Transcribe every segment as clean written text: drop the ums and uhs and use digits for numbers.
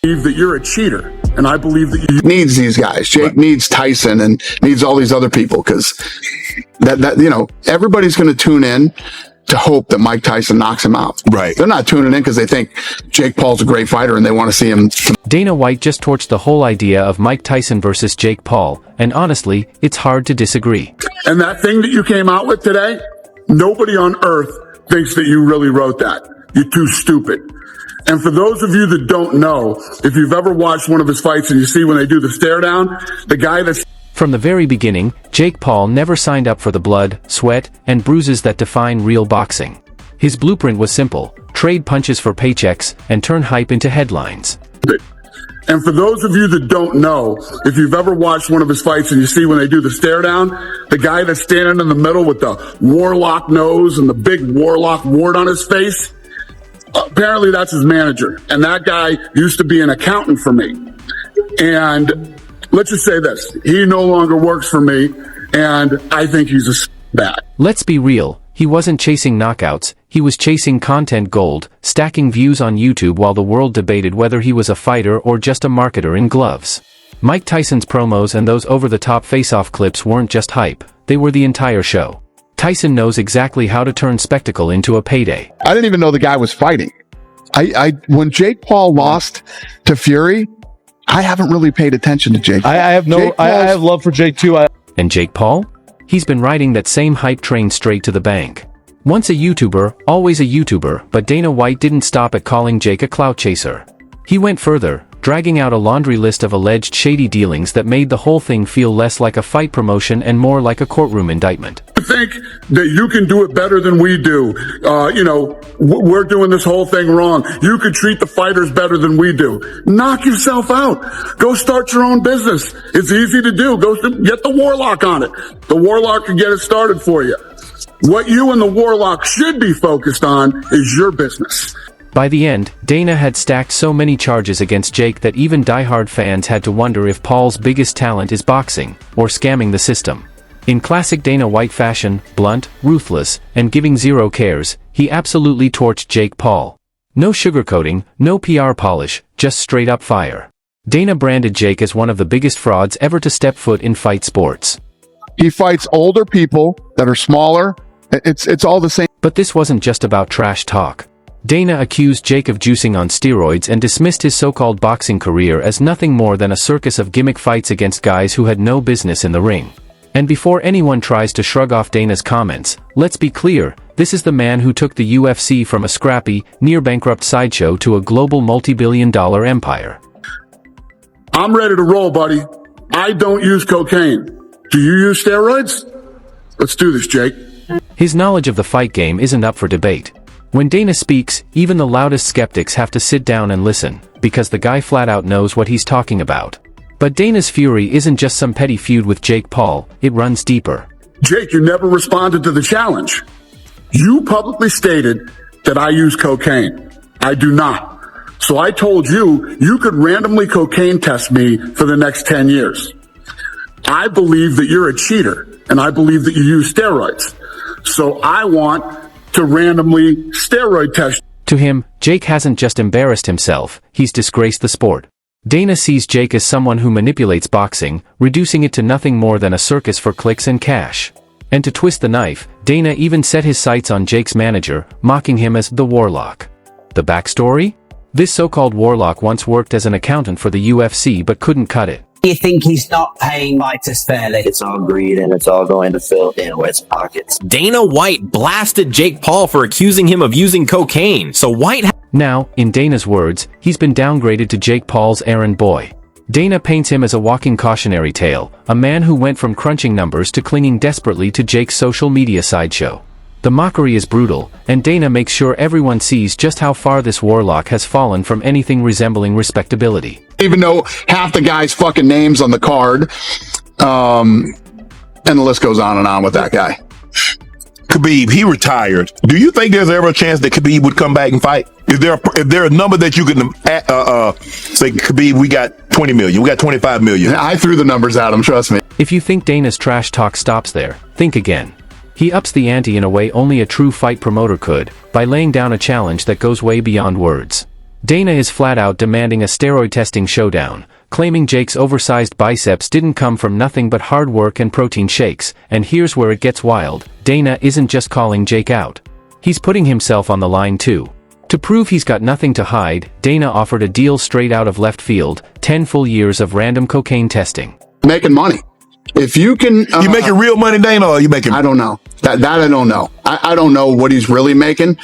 believe that you're a cheater, and I believe that you needs these guys. Jake needs Tyson and needs all these other people, because everybody's going to tune in to hope that Mike Tyson knocks him out. Right. They're not tuning in because they think Jake Paul's a great fighter and they want to see him. Dana White just torched the whole idea of Mike Tyson versus Jake Paul, and honestly, it's hard to disagree. And that thing that you came out with today, nobody on earth thinks that you really wrote that. You're too stupid. And for those of you that don't know, if you've ever watched one of his fights and you see when they do the stare down, the guy that's... From the very beginning, Jake Paul never signed up for the blood, sweat, and bruises that define real boxing. His blueprint was simple: trade punches for paychecks and turn hype into headlines. And for those of you that don't know, if you've ever watched one of his fights and you see when they do the stare down, the guy that's standing in the middle with the warlock nose and the big warlock wart on his face, apparently that's his manager. And that guy used to be an accountant for me. And let's just say this: he no longer works for me, and I think he's a bad. Let's be real, he wasn't chasing knockouts, he was chasing content gold, stacking views on YouTube while the world debated whether he was a fighter or just a marketer in gloves. Mike Tyson's promos and those over-the-top face-off clips weren't just hype, they were the entire show. Tyson knows exactly how to turn spectacle into a payday. I didn't even know the guy was fighting. When Jake Paul lost to Fury, I haven't really paid attention to Jake. I have love for Jake too. And Jake Paul? He's been riding that same hype train straight to the bank. Once a YouTuber, always a YouTuber, but Dana White didn't stop at calling Jake a clout chaser. He went further, dragging out a laundry list of alleged shady dealings that made the whole thing feel less like a fight promotion and more like a courtroom indictment. You think that you can do it better than we do? We're doing this whole thing wrong. You could treat the fighters better than we do. Knock yourself out. Go start your own business. It's easy to do. Go get the Warlock on it. The Warlock can get it started for you. What you and the Warlock should be focused on is your business. By the end, Dana had stacked so many charges against Jake that even diehard fans had to wonder if Paul's biggest talent is boxing, or scamming the system. In classic Dana White fashion, blunt, ruthless, and giving zero cares, he absolutely torched Jake Paul. No sugarcoating, no PR polish, just straight up fire. Dana branded Jake as one of the biggest frauds ever to step foot in fight sports. He fights older people that are smaller. It's all the same. But this wasn't just about trash talk. Dana accused Jake of juicing on steroids and dismissed his so-called boxing career as nothing more than a circus of gimmick fights against guys who had no business in the ring. And before anyone tries to shrug off Dana's comments, let's be clear, this is the man who took the UFC from a scrappy, near-bankrupt sideshow to a global multi-billion-dollar empire. I'm ready to roll, buddy. I don't use cocaine. Do you use steroids? Let's do this, Jake. His knowledge of the fight game isn't up for debate. When Dana speaks, even the loudest skeptics have to sit down and listen, because the guy flat out knows what he's talking about. But Dana's fury isn't just some petty feud with Jake Paul, it runs deeper. Jake, you never responded to the challenge. You publicly stated that I use cocaine. I do not. So I told you, you could randomly cocaine test me for the next 10 years. I believe that you're a cheater, and I believe that you use steroids. So I want to randomly steroid test. To him, Jake hasn't just embarrassed himself, he's disgraced the sport. Dana sees Jake as someone who manipulates boxing, reducing it to nothing more than a circus for clicks and cash. And to twist the knife, Dana even set his sights on Jake's manager, mocking him as the Warlock. The backstory? This so-called Warlock once worked as an accountant for the UFC but couldn't cut it. You think he's not paying fighters fairly? It's all greed and it's all going to fill Dana White's pockets. Dana White blasted Jake Paul for accusing him of using cocaine, so White Now, in Dana's words, he's been downgraded to Jake Paul's errand boy. Dana paints him as a walking cautionary tale, a man who went from crunching numbers to clinging desperately to Jake's social media sideshow. The mockery is brutal, and Dana makes sure everyone sees just how far this Warlock has fallen from anything resembling respectability. Even though half the guys' fucking names on the card, and the list goes on and on with that guy. Khabib, he retired. Do you think there's ever a chance that Khabib would come back and fight? Is there a number that you can say, Khabib, we got 20 million, we got 25 million? I threw the numbers at him, trust me. If you think Dana's trash talk stops there, think again. He ups the ante in a way only a true fight promoter could, by laying down a challenge that goes way beyond words. Dana is flat out demanding a steroid testing showdown, claiming Jake's oversized biceps didn't come from nothing but hard work and protein shakes, and here's where it gets wild. Dana isn't just calling Jake out. He's putting himself on the line too. To prove he's got nothing to hide, Dana offered a deal straight out of left field, 10 full years of random cocaine testing. Making money. If you can... you making real money, Dana, or are you making... I don't know. That I don't know. I don't know what he's really making.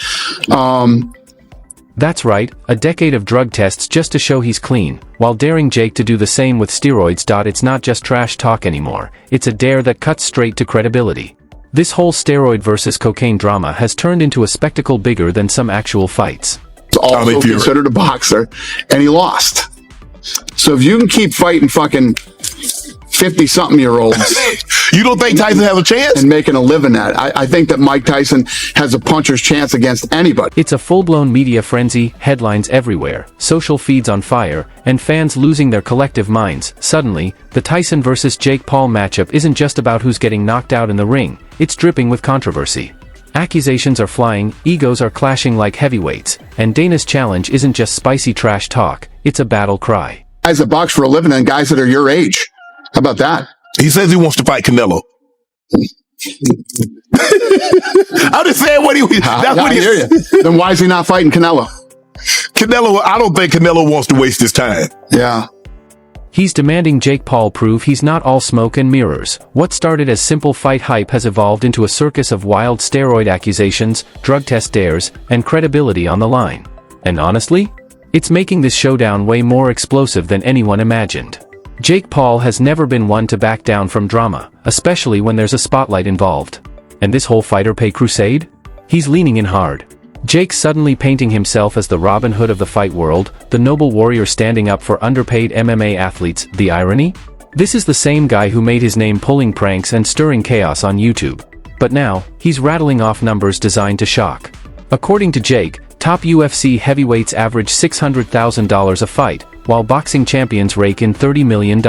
That's right, a decade of drug tests just to show he's clean, while daring Jake to do the same with steroids. It's not just trash talk anymore, it's a dare that cuts straight to credibility. This whole steroid versus cocaine drama has turned into a spectacle bigger than some actual fights. He's also considered a boxer, and he lost. So if you can keep fighting fucking 50-something-year-olds... You don't think Tyson has a chance? And making a living at it. I think that Mike Tyson has a puncher's chance against anybody. It's a full-blown media frenzy, headlines everywhere, social feeds on fire, and fans losing their collective minds. Suddenly, the Tyson versus Jake Paul matchup isn't just about who's getting knocked out in the ring, it's dripping with controversy. Accusations are flying, egos are clashing like heavyweights, and Dana's challenge isn't just spicy trash talk, it's a battle cry. Guys that box for a living and guys that are your age. How about that? He says he wants to fight Canelo. I'm just saying what he... That's what he... hear you. Then why is he not fighting Canelo? Canelo, I don't think Canelo wants to waste his time. Yeah. He's demanding Jake Paul prove he's not all smoke and mirrors. What started as simple fight hype has evolved into a circus of wild steroid accusations, drug test dares, and credibility on the line. And honestly, it's making this showdown way more explosive than anyone imagined. Jake Paul has never been one to back down from drama, especially when there's a spotlight involved. And this whole fighter pay crusade? He's leaning in hard. Jake's suddenly painting himself as the Robin Hood of the fight world, the noble warrior standing up for underpaid MMA athletes. The irony? This is the same guy who made his name pulling pranks and stirring chaos on YouTube. But now, he's rattling off numbers designed to shock. According to Jake, top UFC heavyweights average $600,000 a fight, while boxing champions rake in $30 million.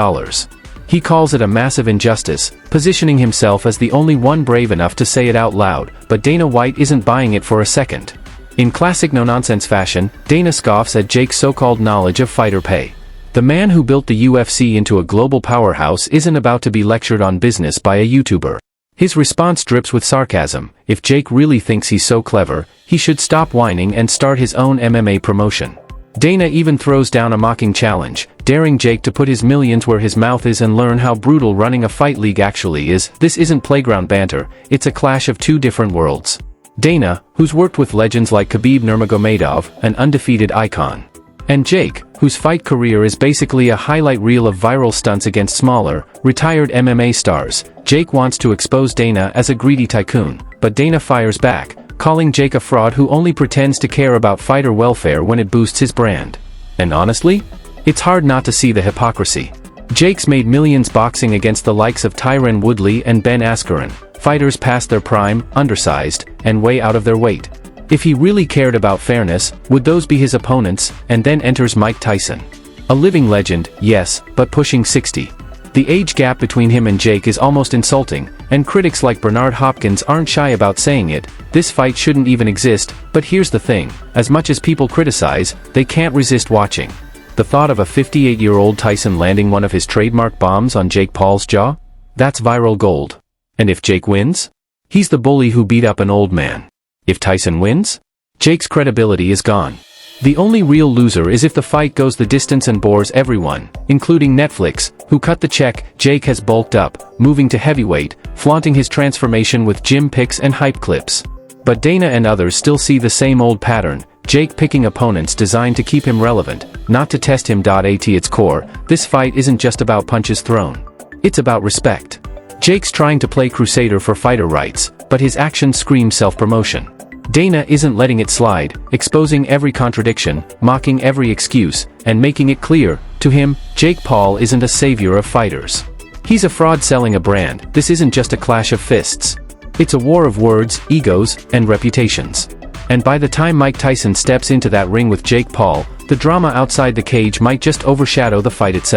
He calls it a massive injustice, positioning himself as the only one brave enough to say it out loud, but Dana White isn't buying it for a second. In classic no-nonsense fashion, Dana scoffs at Jake's so-called knowledge of fighter pay. The man who built the UFC into a global powerhouse isn't about to be lectured on business by a YouTuber. His response drips with sarcasm. If Jake really thinks he's so clever, he should stop whining and start his own MMA promotion. Dana even throws down a mocking challenge, daring Jake to put his millions where his mouth is and learn how brutal running a fight league actually is. This isn't playground banter, it's a clash of two different worlds. Dana, who's worked with legends like Khabib Nurmagomedov, an undefeated icon. And Jake, whose fight career is basically a highlight reel of viral stunts against smaller, retired MMA stars. Jake wants to expose Dana as a greedy tycoon, but Dana fires back, calling Jake a fraud who only pretends to care about fighter welfare when it boosts his brand. And honestly, it's hard not to see the hypocrisy. Jake's made millions boxing against the likes of Tyron Woodley and Ben Askren, fighters past their prime, undersized, and way out of their weight. If he really cared about fairness, would those be his opponents? And then enters Mike Tyson. A living legend, yes, but pushing 60. The age gap between him and Jake is almost insulting, and critics like Bernard Hopkins aren't shy about saying it. This fight shouldn't even exist, but here's the thing, as much as people criticize, they can't resist watching. The thought of a 58-year-old Tyson landing one of his trademark bombs on Jake Paul's jaw? That's viral gold. And if Jake wins? He's the bully who beat up an old man. If Tyson wins? Jake's credibility is gone. The only real loser is if the fight goes the distance and bores everyone, including Netflix, who cut the check. Jake has bulked up, moving to heavyweight, flaunting his transformation with gym pics and hype clips. But Dana and others still see the same old pattern, Jake picking opponents designed to keep him relevant, not to test him. At its core, this fight isn't just about punches thrown. It's about respect. Jake's trying to play crusader for fighter rights, but his actions scream self-promotion. Dana isn't letting it slide, exposing every contradiction, mocking every excuse, and making it clear, to him, Jake Paul isn't a savior of fighters. He's a fraud selling a brand. This isn't just a clash of fists. It's a war of words, egos, and reputations. And by the time Mike Tyson steps into that ring with Jake Paul, the drama outside the cage might just overshadow the fight itself.